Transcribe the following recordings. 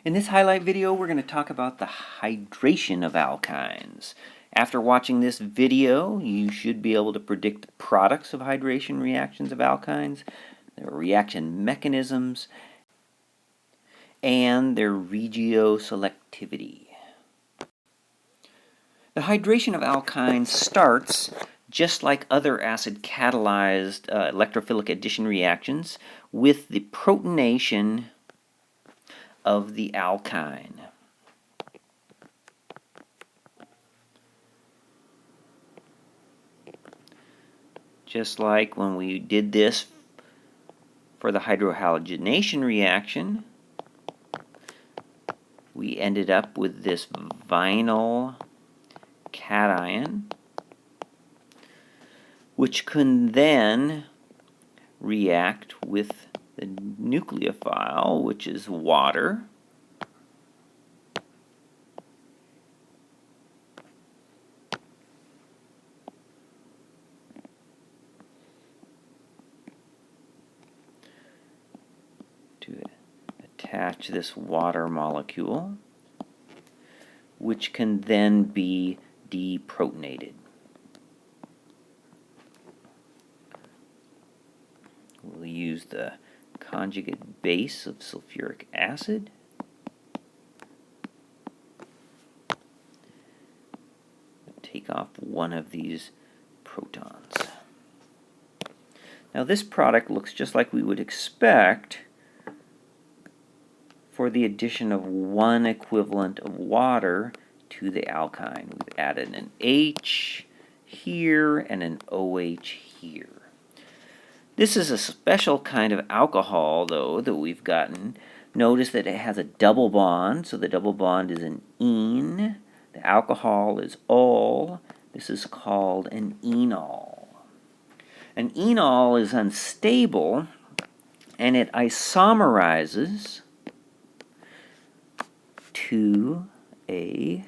In this highlight video, we're going to talk about the hydration of alkynes. After watching this video, you should be able to predict the products of hydration reactions of alkynes, their reaction mechanisms, and their regioselectivity. The hydration of alkynes starts just like other acid-catalyzed electrophilic addition reactions with the protonation of the alkyne. Just like when we did this for the hydrohalogenation reaction, we ended up with this vinyl cation, which can then react with the nucleophile, which is water, to attach this water molecule, which can then be deprotonated. We'll use the conjugate base of sulfuric acid. Take off one of these protons. Now this product looks just like we would expect for the addition of one equivalent of water to the alkyne. We've added an H here and an OH here. This is a special kind of alcohol, though, that we've gotten. Notice that it has a double bond, so the double bond is an ene. The alcohol is ol. This is called an enol. An enol is unstable, and it isomerizes to a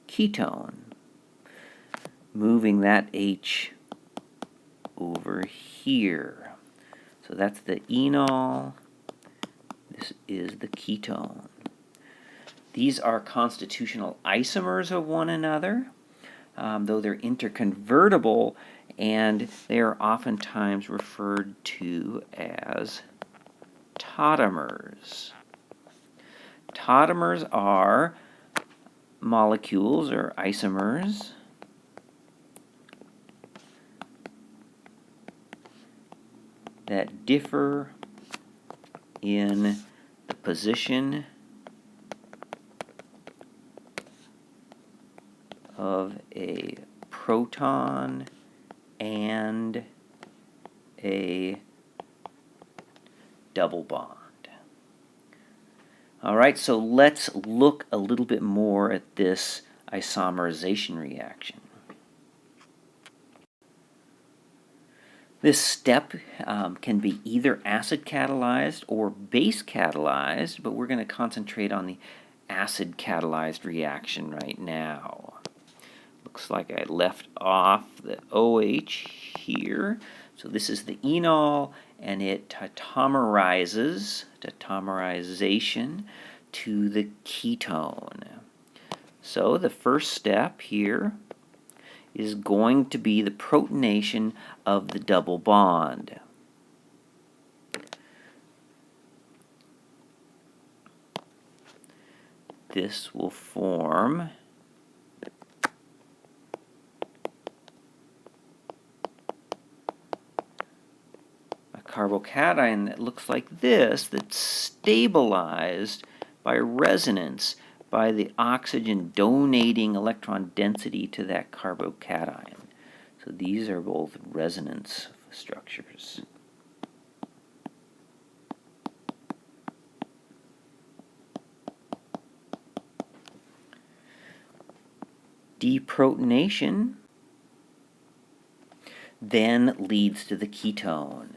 ketone, moving that H over here. So that's the enol. This is the ketone. These are constitutional isomers of one another, though they're interconvertible, and they are oftentimes referred to as tautomers. Tautomers are molecules or isomers that differ in the position of a proton and a double bond. All right, so let's look a little bit more at this isomerization reaction. This step can be either acid-catalyzed or base-catalyzed, but we're going to concentrate on the acid-catalyzed reaction right now. Looks like I left off the OH here. So this is the enol, and it tautomerization to the ketone. So the first step here is going to be the protonation of the double bond. This will form a carbocation that looks like this, that's stabilized by resonance by the oxygen donating electron density to that carbocation. So these are both resonance structures. Deprotonation then leads to the ketone.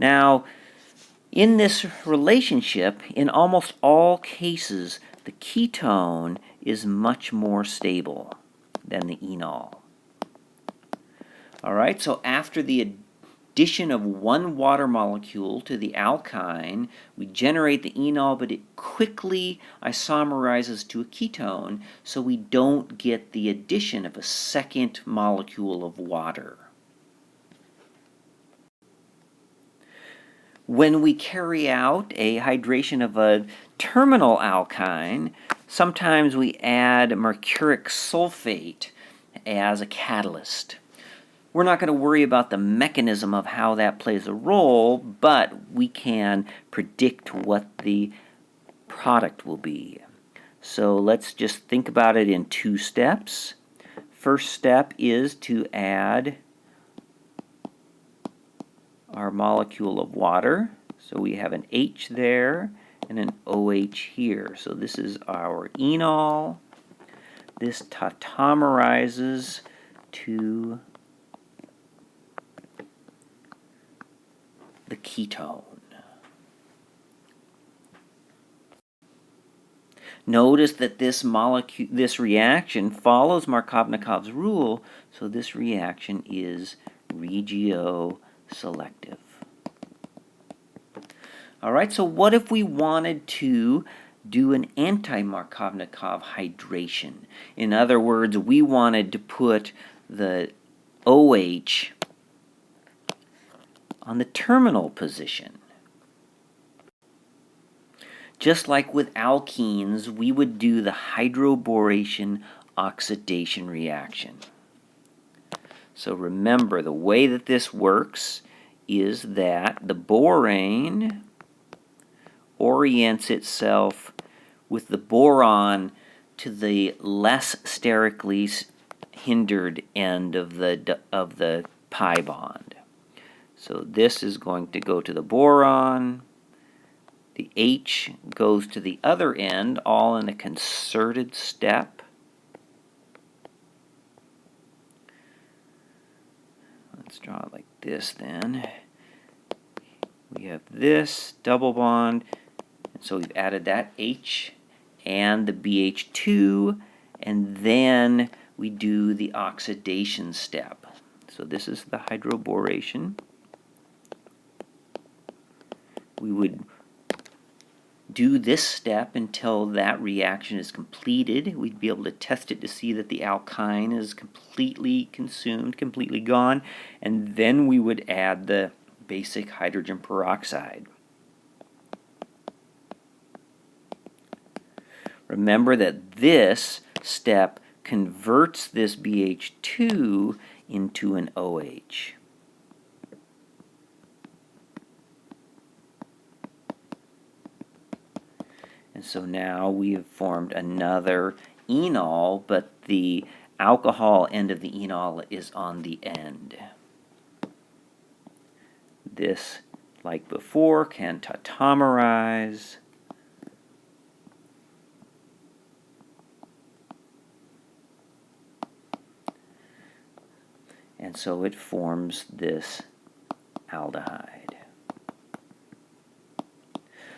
Now, in this relationship, in almost all cases, the ketone is much more stable than the enol. All right, so after the addition of one water molecule to the alkyne, we generate the enol, but it quickly isomerizes to a ketone, so we don't get the addition of a second molecule of water. When we carry out a hydration of a terminal alkyne, sometimes we add mercuric sulfate as a catalyst. We're not going to worry about the mechanism of how that plays a role, but we can predict what the product will be. So let's just think about it in two steps. First step is to add our molecule of water. So we have an H there and an OH here. So this is our enol. This tautomerizes to the ketone. Notice that this reaction follows Markovnikov's rule, so this reaction is regioselective. All right, so what if we wanted to do an anti-Markovnikov hydration? In other words, we wanted to put the OH on the terminal position. Just like with alkenes, we would do the hydroboration oxidation reaction. So remember, the way that this works is that the borane orients itself with the boron to the less sterically hindered end of the pi bond. So this is going to go to the boron. The H goes to the other end, all in a concerted step. Let's draw it like this then. We have this double bond, and so we've added that H and the BH2, and then we do the oxidation step. So this is the hydroboration. We would do this step until that reaction is completed. We'd be able to test it to see that the alkyne is completely consumed, completely gone, and then we would add the basic hydrogen peroxide. Remember that this step converts this BH2 into an OH. And so now we have formed another enol, but the alcohol end of the enol is on the end. This, like before, can tautomerize. And so it forms this aldehyde.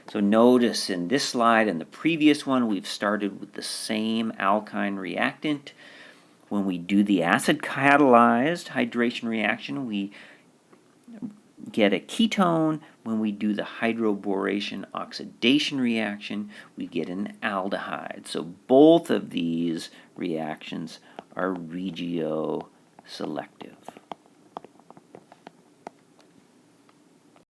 So notice in this slide and the previous one, we've started with the same alkyne reactant. When we do the acid-catalyzed hydration reaction, we get a ketone. When we do the hydroboration oxidation reaction, we get an aldehyde. So both of these reactions are regioselective.